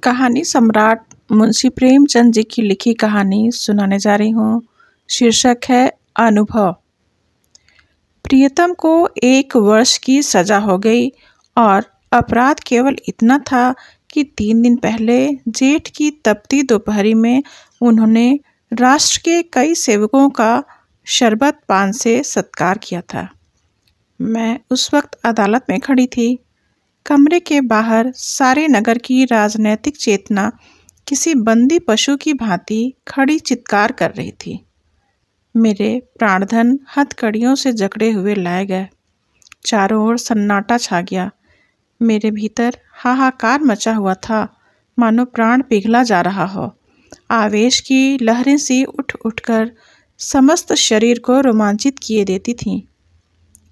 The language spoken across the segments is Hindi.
कहानी सम्राट मुंशी प्रेमचंद जी की लिखी कहानी सुनाने जा रही हूँ। शीर्षक है अनुभव। प्रियतम को 1 वर्ष की सजा हो गई और अपराध केवल इतना था कि 3 दिन पहले जेठ की तपती दोपहरी में उन्होंने राष्ट्र के कई सेवकों का शरबत पान से सत्कार किया था। मैं उस वक्त अदालत में खड़ी थी। कमरे के बाहर सारे नगर की राजनैतिक चेतना किसी बंदी पशु की भांति खड़ी चित्कार कर रही थी। मेरे प्राणधन हथकड़ियों से जकड़े हुए लाए गए। चारों ओर सन्नाटा छा गया। मेरे भीतर हाहाकार मचा हुआ था, मानो प्राण पिघला जा रहा हो। आवेश की लहरें सी उठ उठकर समस्त शरीर को रोमांचित किए देती थीं।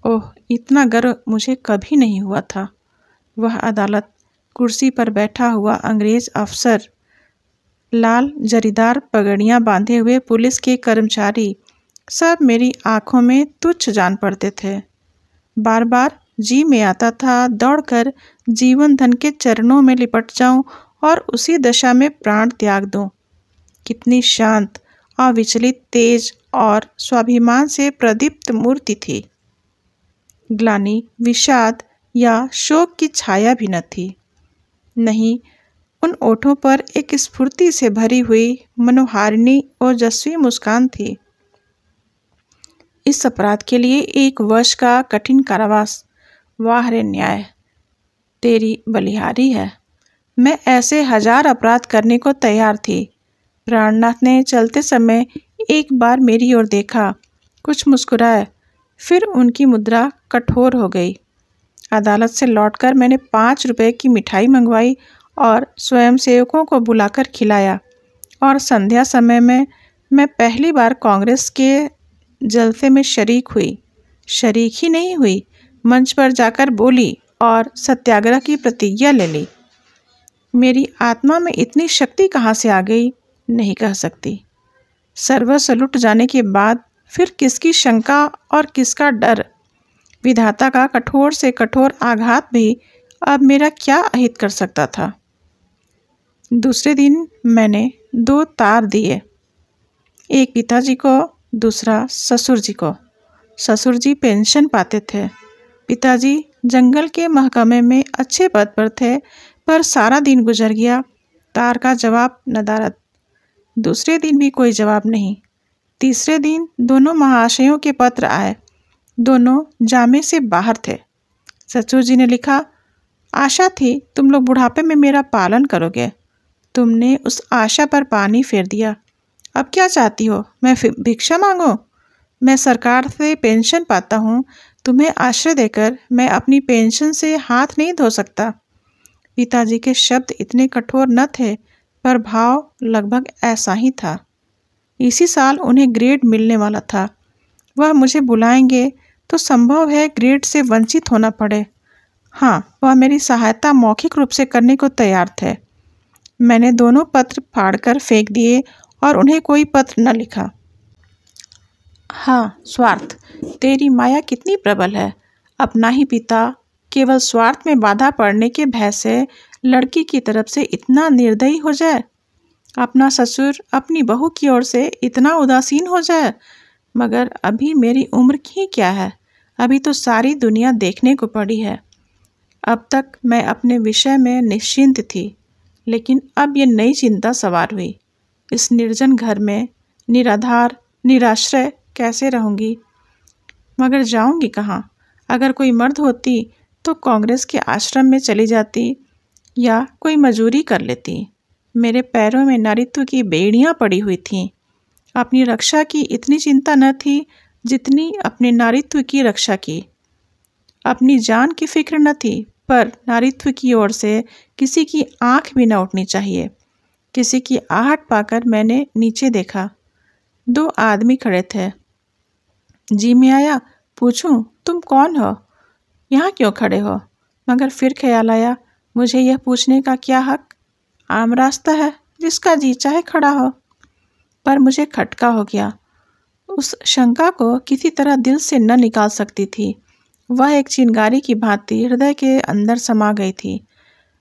ओह, इतना गर्व मुझे कभी नहीं हुआ था। वह अदालत, कुर्सी पर बैठा हुआ अंग्रेज अफसर, लाल जरीदार पगड़ियां बांधे हुए पुलिस के कर्मचारी, सब मेरी आंखों में तुच्छ जान पड़ते थे। बार बार जी में आता था दौड़कर जीवन धन के चरणों में लिपट जाऊं और उसी दशा में प्राण त्याग दूं। कितनी शांत, अविचलित, तेज और स्वाभिमान से प्रदीप्त मूर्ति थी। ग्लानि, विषाद या शोक की छाया भी न थी। नहीं, उन ओठों पर एक स्फूर्ति से भरी हुई मनोहारिणी ओजस्वी मुस्कान थी। इस अपराध के लिए 1 वर्ष का कठिन कारावास। वाह रे न्याय, तेरी बलिहारी है। मैं ऐसे 1000 अपराध करने को तैयार थी। प्राणनाथ ने चलते समय एक बार मेरी ओर देखा, कुछ मुस्कुराए, फिर उनकी मुद्रा कठोर हो गई। अदालत से लौटकर मैंने 5 रुपए की मिठाई मंगवाई और स्वयंसेवकों को बुलाकर खिलाया। और संध्या समय में मैं पहली बार कांग्रेस के जलसे में शरीक हुई। शरीक ही नहीं हुई, मंच पर जाकर बोली और सत्याग्रह की प्रतिज्ञा ले ली। मेरी आत्मा में इतनी शक्ति कहाँ से आ गई, नहीं कह सकती। सर्वस्व लुट जाने के बाद फिर किसकी शंका और किसका डर। विधाता का कठोर से कठोर आघात भी अब मेरा क्या अहित कर सकता था। दूसरे दिन मैंने 2 तार दिए, एक पिताजी को, दूसरा ससुर जी को। ससुर जी पेंशन पाते थे। पिताजी जंगल के महकमे में अच्छे पद पर थे, पर सारा दिन गुजर गया, तार का जवाब नदारद। दूसरे दिन भी कोई जवाब नहीं। तीसरे दिन दोनों महाशयों के पत्र आए। दोनों जामे से बाहर थे। ससुर जी ने लिखा, आशा थी तुम लोग बुढ़ापे में मेरा पालन करोगे। तुमने उस आशा पर पानी फेर दिया। अब क्या चाहती हो, मैं भिक्षा मांगूं? मैं सरकार से पेंशन पाता हूँ। तुम्हें आश्रय देकर मैं अपनी पेंशन से हाथ नहीं धो सकता। पिताजी के शब्द इतने कठोर न थे, पर भाव लगभग ऐसा ही था। इसी साल उन्हें ग्रेड मिलने वाला था। वह मुझे बुलाएंगे तो संभव है ग्रेड से वंचित होना पड़े। हाँ, वह मेरी सहायता मौखिक रूप से करने को तैयार थे। मैंने दोनों पत्र फाड़कर फेंक दिए और उन्हें कोई पत्र न लिखा। हाँ, स्वार्थ, तेरी माया कितनी प्रबल है। अपना ही पिता केवल स्वार्थ में बाधा पड़ने के भय से लड़की की तरफ से इतना निर्दयी हो जाए। अपना ससुर अपनी बहू की ओर से इतना उदासीन हो जाए। मगर अभी मेरी उम्र ही क्या है, अभी तो सारी दुनिया देखने को पड़ी है। अब तक मैं अपने विषय में निश्चिंत थी, लेकिन अब ये नई चिंता सवार हुई। इस निर्जन घर में निराधार, निराश्रय कैसे रहूंगी? मगर जाऊंगी कहाँ? अगर कोई मर्द होती तो कांग्रेस के आश्रम में चली जाती या कोई मजूरी कर लेती। मेरे पैरों में नारित्व की बेड़ियां पड़ी हुई थीं। अपनी रक्षा की इतनी चिंता न थी जितनी अपने नारित्व की रक्षा की। अपनी जान की फिक्र न थी, पर नारित्व की ओर से किसी की आंख भी न उठनी चाहिए। किसी की आहट पाकर मैंने नीचे देखा। 2 आदमी खड़े थे। जी में आया, पूछूं तुम कौन हो, यहाँ क्यों खड़े हो? मगर फिर ख्याल आया, मुझे यह पूछने का क्या हक? आम रास्ता है, जिसका जी चाहे खड़ा हो। पर मुझे खटका हो गया। उस शंका को किसी तरह दिल से न निकाल सकती थी। वह एक चिंगारी की भांति हृदय के अंदर समा गई थी।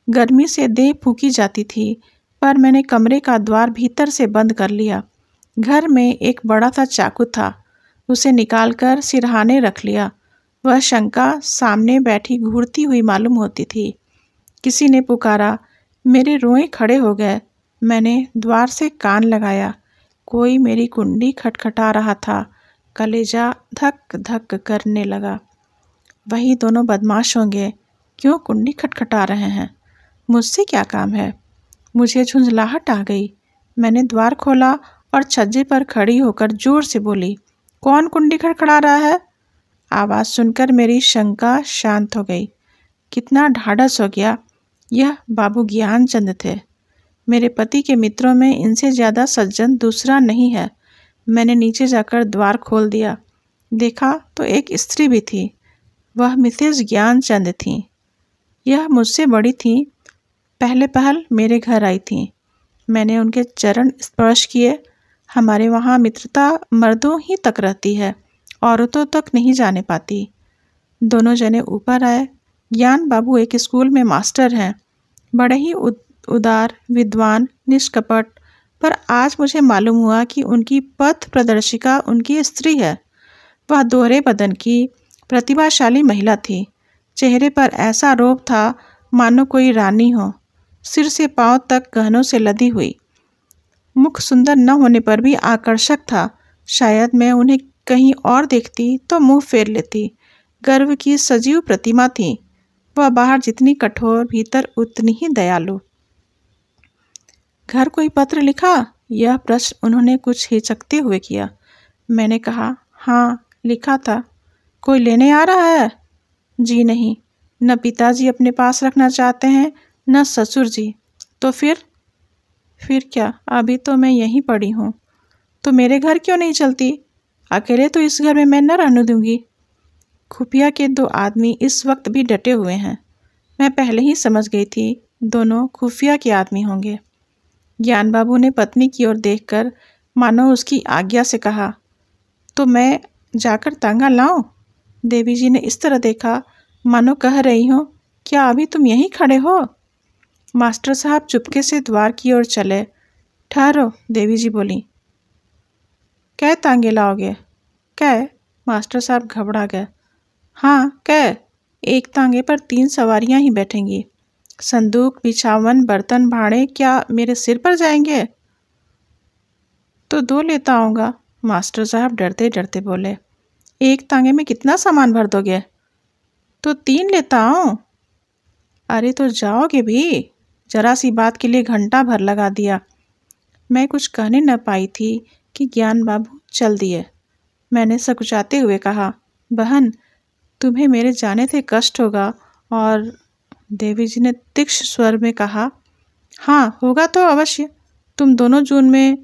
गर्मी से देह फूकी जाती थी, पर मैंने कमरे का द्वार भीतर से बंद कर लिया। घर में एक बड़ा सा चाकू था, उसे निकालकर सिरहाने रख लिया। वह शंका सामने बैठी घूरती हुई मालूम होती थी। किसी ने पुकारा, मेरे रोए खड़े हो गए। मैंने द्वार से कान लगाया, कोई मेरी कुंडी खटखटा रहा था। कलेजा धक धक करने लगा। वही दोनों बदमाश होंगे, क्यों कुंडी खटखटा रहे हैं? मुझसे क्या काम है? मुझे झुंझलाहट आ गई। मैंने द्वार खोला और छज्जे पर खड़ी होकर जोर से बोली, कौन कुंडी खटखटा रहा है? आवाज़ सुनकर मेरी शंका शांत हो गई। कितना ढाढ़स हो गया। यह बाबू ज्ञानचंद थे। मेरे पति के मित्रों में इनसे ज़्यादा सज्जन दूसरा नहीं है। मैंने नीचे जाकर द्वार खोल दिया। देखा तो एक स्त्री भी थी। वह मिसेस ज्ञानचंद थीं। यह मुझसे बड़ी थीं। पहले पहल मेरे घर आई थीं। मैंने उनके चरण स्पर्श किए। हमारे वहाँ मित्रता मर्दों ही तक रहती है, औरतों तक नहीं जाने पाती। दोनों जने ऊपर आए। ज्ञान बाबू एक स्कूल में मास्टर हैं, बड़े ही उदार, विद्वान, निष्कपट। पर आज मुझे मालूम हुआ कि उनकी पथ प्रदर्शिका उनकी स्त्री है। वह दोहरे बदन की प्रतिभाशाली महिला थी। चेहरे पर ऐसा रोब था मानो कोई रानी हो, सिर से पांव तक गहनों से लदी हुई। मुख सुंदर न होने पर भी आकर्षक था। शायद मैं उन्हें कहीं और देखती तो मुंह फेर लेती। गर्व की सजीव प्रतिमा थी। वह बाहर जितनी कठोर, भीतर उतनी ही दयालु। घर कोई पत्र लिखा? यह प्रश्न उन्होंने कुछ हिचकते हुए किया। मैंने कहा, हाँ लिखा था। कोई लेने आ रहा है? जी नहीं, न पिताजी अपने पास रखना चाहते हैं, न ससुर जी। तो फिर क्या? अभी तो मैं यहीं पड़ी हूँ। तो मेरे घर क्यों नहीं चलती? अकेले तो इस घर में मैं न रहने दूंगी। खुफिया के दो आदमी इस वक्त भी डटे हुए हैं। मैं पहले ही समझ गई थी दोनों खुफिया के आदमी होंगे। ज्ञान बाबू ने पत्नी की ओर देखकर मानो उसकी आज्ञा से कहा, तो मैं जाकर तांगा लाऊं? देवी जी ने इस तरह देखा मानो कह रही हो, क्या अभी तुम यहीं खड़े हो? मास्टर साहब चुपके से द्वार की ओर चले। ठहरो, देवी जी बोली। कै तांगे लाओगे? कै? मास्टर साहब घबरा गए। हाँ, कै? एक तांगे पर 3 सवारियां ही बैठेंगी। संदूक, बिछावन, बर्तन, भाड़े क्या मेरे सिर पर जाएंगे? तो 2 लेता आऊँगा। मास्टर साहब डरते डरते बोले। एक तांगे में कितना सामान भर दोगे? तो 3 लेता आऊँ। अरे तो जाओगे भी? जरा सी बात के लिए घंटा भर लगा दिया। मैं कुछ कहने न पाई थी कि ज्ञान बाबू चल दिए। मैंने सकुचाते हुए कहा, बहन तुम्हें मेरे जाने से कष्ट होगा। और देवी जी ने तीक्ष्ण स्वर में कहा, हाँ होगा तो अवश्य। तुम दोनों जून में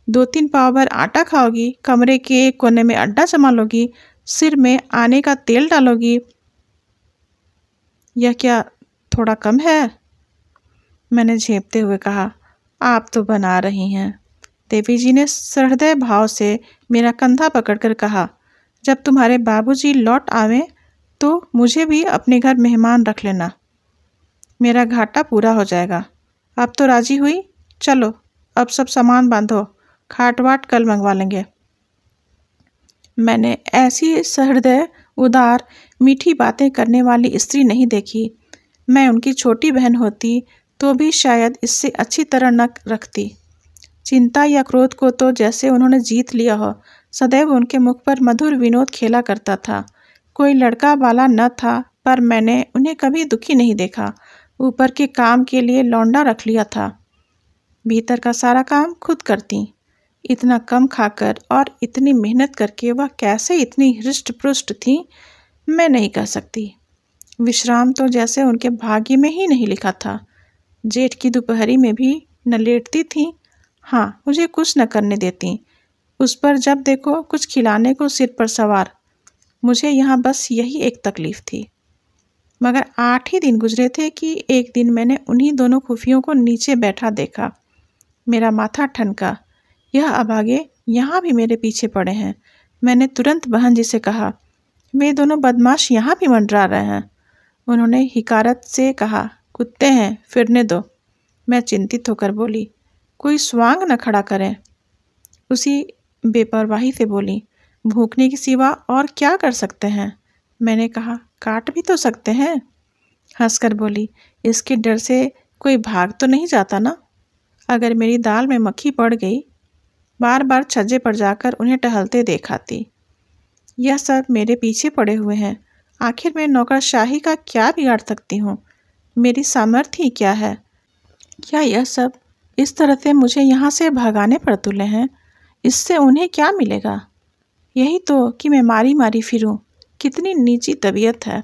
2-3 पाव भर आटा खाओगी, कमरे के एक कोने में अड्डा जमा लोगी, सिर में आने का तेल डालोगी। यह क्या थोड़ा कम है? मैंने झेपते हुए कहा, आप तो बना रही हैं। देवी जी ने सहृदय भाव से मेरा कंधा पकड़कर कहा, जब तुम्हारे बाबूजी लौट आवें तो मुझे भी अपने घर मेहमान रख लेना। मेरा घाटा पूरा हो जाएगा। अब तो राजी हुई? चलो अब सब सामान बांधो, खाट वाट कल मंगवा लेंगे। मैंने ऐसी सहृदय, उदार, मीठी बातें करने वाली स्त्री नहीं देखी। मैं उनकी छोटी बहन होती तो भी शायद इससे अच्छी तरह न रखती। चिंता या क्रोध को तो जैसे उन्होंने जीत लिया हो। सदैव उनके मुख पर मधुर विनोद खेला करता था। कोई लड़का वाला न था, पर मैंने उन्हें कभी दुखी नहीं देखा। ऊपर के काम के लिए लौंडा रख लिया था, भीतर का सारा काम खुद करती। इतना कम खाकर और इतनी मेहनत करके वह कैसे इतनी हृष्ट पुष्ट थी, मैं नहीं कह सकती। विश्राम तो जैसे उनके भाग्य में ही नहीं लिखा था। जेठ की दोपहरी में भी न लेटती थीं, हाँ मुझे कुछ न करने देती। उस पर जब देखो कुछ खिलाने को सिर पर सवार। मुझे यहाँ बस यही एक तकलीफ थी। मगर 8 ही दिन गुजरे थे कि एक दिन मैंने उन्हीं दोनों खुफियों को नीचे बैठा देखा। मेरा माथा ठनका। यह अभागे यहाँ भी मेरे पीछे पड़े हैं। मैंने तुरंत बहन जी से कहा, वे दोनों बदमाश यहाँ भी मंडरा रहे हैं। उन्होंने हिकारत से कहा, कुत्ते हैं, फिरने दो। मैं चिंतित होकर बोली, कोई स्वांग न खड़ा करें। उसी बेपरवाही से बोली, भूखने के सिवा और क्या कर सकते हैं। मैंने कहा, काट भी तो सकते हैं। हंसकर बोली, इसके डर से कोई भाग तो नहीं जाता ना। अगर मेरी दाल में मक्खी पड़ गई, बार बार छज्जे पर जाकर उन्हें टहलते देखाती। यह सब मेरे पीछे पड़े हुए हैं, आखिर मैं नौकरशाही का क्या बिगाड़ सकती हूँ। मेरी सामर्थ्य ही क्या है। क्या यह सब इस तरह से मुझे यहाँ से भगाने पर तुले हैं। इससे उन्हें क्या मिलेगा। यही तो कि मैं मारी मारी फिरूं। कितनी नीची तबीयत है।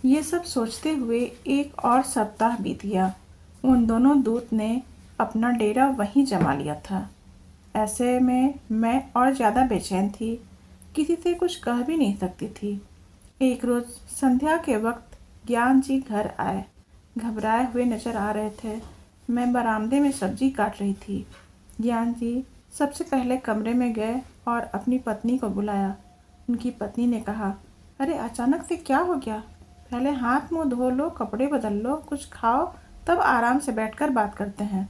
ये सब सोचते हुए एक और सप्ताह बीत गया। उन दोनों दूत ने अपना डेरा वहीं जमा लिया था। ऐसे में मैं और ज़्यादा बेचैन थी, किसी से कुछ कह भी नहीं सकती थी। एक रोज़ संध्या के वक्त ज्ञान जी घर आए। घबराए हुए नजर आ रहे थे। मैं बरामदे में सब्जी काट रही थी। ज्ञान जी सबसे पहले कमरे में गए और अपनी पत्नी को बुलाया। उनकी पत्नी ने कहा, अरे अचानक से क्या हो गया। पहले हाथ मुंह धो लो, कपड़े बदल लो, कुछ खाओ, तब आराम से बैठकर बात करते हैं।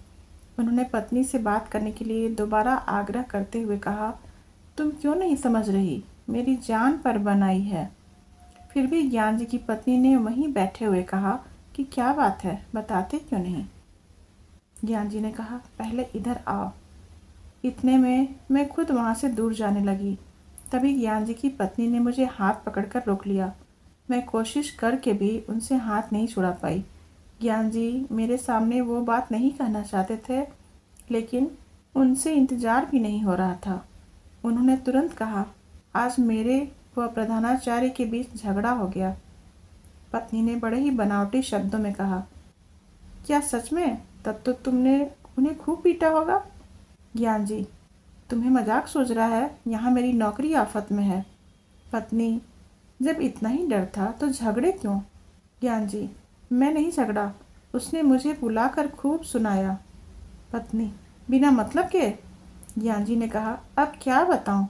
उन्होंने पत्नी से बात करने के लिए दोबारा आग्रह करते हुए कहा, तुम क्यों नहीं समझ रही, मेरी जान पर बनाई है। फिर भी ज्ञान जी की पत्नी ने वहीं बैठे हुए कहा कि क्या बात है, बताते क्यों नहीं। ज्ञान जी ने कहा, पहले इधर आओ। इतने में मैं खुद वहाँ से दूर जाने लगी। तभी ज्ञान जी की पत्नी ने मुझे हाथ पकड़कर रोक लिया। मैं कोशिश करके भी उनसे हाथ नहीं छुड़ा पाई। ज्ञान जी मेरे सामने वो बात नहीं कहना चाहते थे, लेकिन उनसे इंतजार भी नहीं हो रहा था। उन्होंने तुरंत कहा, आज मेरे व प्रधानाचार्य के बीच झगड़ा हो गया। पत्नी ने बड़े ही बनावटी शब्दों में कहा, क्या सच में? तब तो तुमने उन्हें खूब पीटा होगा। ज्ञान जी, तुम्हें मजाक सूझ रहा है, यहाँ मेरी नौकरी आफत में है। पत्नी, जब इतना ही डर था तो झगड़े क्यों। ज्ञान जी, मैं नहीं झगड़ा, उसने मुझे बुलाकर खूब सुनाया। पत्नी, बिना मतलब के। ज्ञान जी ने कहा, अब क्या बताऊं।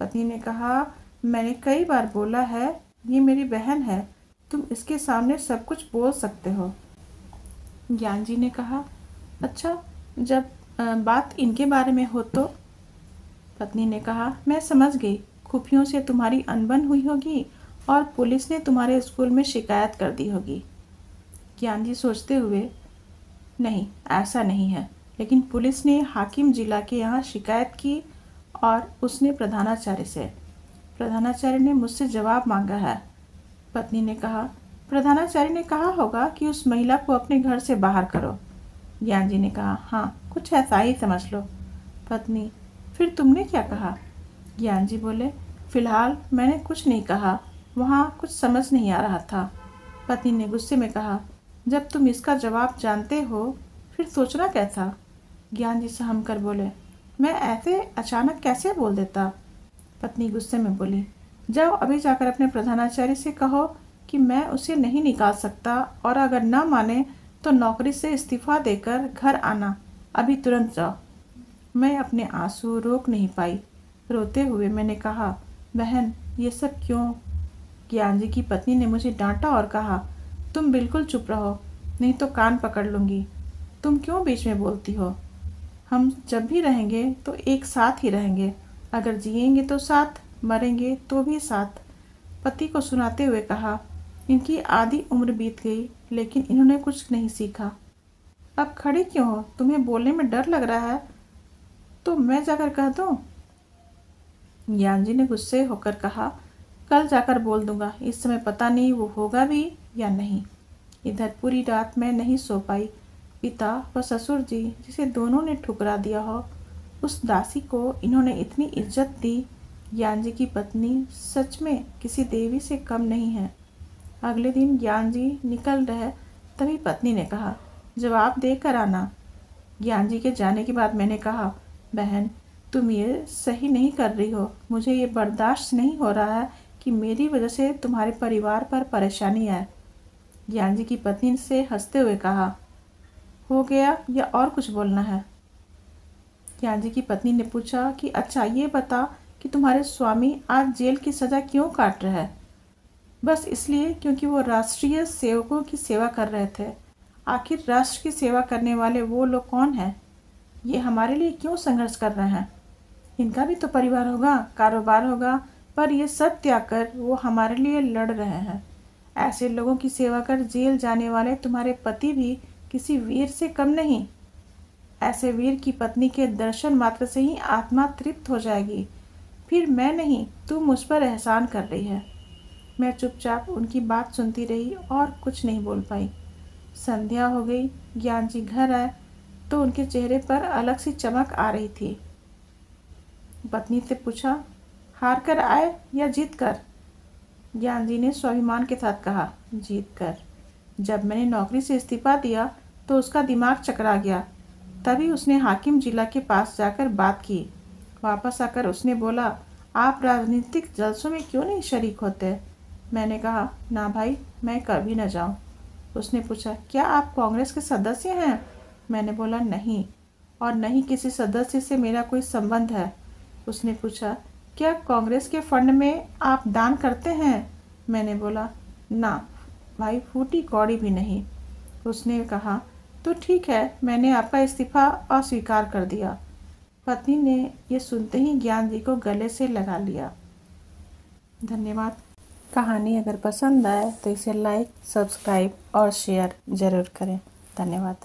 पत्नी ने कहा, मैंने कई बार बोला है, ये मेरी बहन है, तुम इसके सामने सब कुछ बोल सकते हो। ज्ञान जी ने कहा, अच्छा, जब बात इनके बारे में हो तो। पत्नी ने कहा, मैं समझ गई, खुफियों से तुम्हारी अनबन हुई होगी और पुलिस ने तुम्हारे स्कूल में शिकायत कर दी होगी। ज्ञान जी सोचते हुए, नहीं, ऐसा नहीं है, लेकिन पुलिस ने हाकिम जिला के यहाँ शिकायत की और उसने प्रधानाचार्य से। प्रधानाचार्य ने मुझसे जवाब मांगा है। पत्नी ने कहा, प्रधानाचार्य ने कहा होगा कि उस महिला को अपने घर से बाहर करो। ज्ञान जी ने कहा, हाँ, कुछ ऐसा ही समझ लो। पत्नी, फिर तुमने क्या कहा। ज्ञान जी बोले, फिलहाल मैंने कुछ नहीं कहा, वहाँ कुछ समझ नहीं आ रहा था। पत्नी ने गुस्से में कहा, जब तुम इसका जवाब जानते हो फिर सोचना क्या था। ज्ञान जी सहम कर बोले, मैं ऐसे अचानक कैसे बोल देता। पत्नी गुस्से में बोली, जाओ अभी जाकर अपने प्रधानाचार्य से कहो कि मैं उसे नहीं निकाल सकता और अगर न माने तो नौकरी से इस्तीफा देकर घर आना, अभी तुरंत जाओ। मैं अपने आंसू रोक नहीं पाई। रोते हुए मैंने कहा, बहन, ये सब क्यों। ज्ञान जी की पत्नी ने मुझे डांटा और कहा, तुम बिल्कुल चुप रहो, नहीं तो कान पकड़ लूँगी। तुम क्यों बीच में बोलती हो। हम जब भी रहेंगे तो एक साथ ही रहेंगे, अगर जिएंगे तो साथ, मरेंगे तो भी साथ। पति को सुनाते हुए कहा, इनकी आधी उम्र बीत गई लेकिन इन्होंने कुछ नहीं सीखा। अब खड़ी क्यों हो, तुम्हें बोलने में डर लग रहा है तो मैं जाकर कह दूं। ज्ञान जी ने गुस्से होकर कहा, कल जाकर बोल दूंगा, इस समय पता नहीं वो होगा भी या नहीं। इधर पूरी रात मैं नहीं सो पाई। पिता व ससुर जी, जिसे दोनों ने ठुकरा दिया हो, उस दासी को इन्होंने इतनी इज्जत दी। ज्ञान जी की पत्नी सच में किसी देवी से कम नहीं है। अगले दिन ज्ञान जी निकल रहे, तभी पत्नी ने कहा, जवाब देकर आना। ज्ञान जी के जाने के बाद मैंने कहा, बहन, तुम ये सही नहीं कर रही हो। मुझे ये बर्दाश्त नहीं हो रहा है कि मेरी वजह से तुम्हारे परिवार पर परेशानी आए। ज्ञान जी की पत्नी से हंसते हुए कहा, हो गया या और कुछ बोलना है। ज्ञान जी की पत्नी ने पूछा कि अच्छा ये बता कि तुम्हारे स्वामी आज जेल की सज़ा क्यों काट रहे हैं। बस इसलिए क्योंकि वो राष्ट्रीय सेवकों की सेवा कर रहे थे। आखिर राष्ट्र की सेवा करने वाले वो लोग कौन हैं? ये हमारे लिए क्यों संघर्ष कर रहे हैं? इनका भी तो परिवार होगा, कारोबार होगा, पर ये सब त्याग कर वो हमारे लिए लड़ रहे हैं। ऐसे लोगों की सेवा कर जेल जाने वाले तुम्हारे पति भी किसी वीर से कम नहीं। ऐसे वीर की पत्नी के दर्शन मात्र से ही आत्मा तृप्त हो जाएगी। फिर मैं नहीं, तू मुझ पर एहसान कर रही है। मैं चुपचाप उनकी बात सुनती रही और कुछ नहीं बोल पाई। संध्या हो गई। ज्ञान जी घर आए तो उनके चेहरे पर अलग सी चमक आ रही थी। पत्नी से पूछा, हार कर आए या जीत कर? ज्ञान जी ने स्वाभिमान के साथ कहा, जीत कर। जब मैंने नौकरी से इस्तीफा दिया तो उसका दिमाग चकरा गया। तभी उसने हाकिम जिला के पास जाकर बात की। वापस आकर उसने बोला, आप राजनीतिक जलसों में क्यों नहीं शरीक होते? मैंने कहा, ना भाई, मैं कभी न जाऊं। उसने पूछा, क्या आप कांग्रेस के सदस्य हैं? मैंने बोला, नहीं, और नहीं किसी सदस्य से मेरा कोई संबंध है। उसने पूछा, क्या कांग्रेस के फंड में आप दान करते हैं? मैंने बोला, ना भाई, फूटी कौड़ी भी नहीं। उसने कहा, तो ठीक है, मैंने आपका इस्तीफा अस्वीकार कर दिया। पत्नी ने ये सुनते ही ज्ञान जी को गले से लगा लिया। धन्यवाद। कहानी अगर पसंद आए तो इसे लाइक, सब्सक्राइब और शेयर ज़रूर करें। धन्यवाद।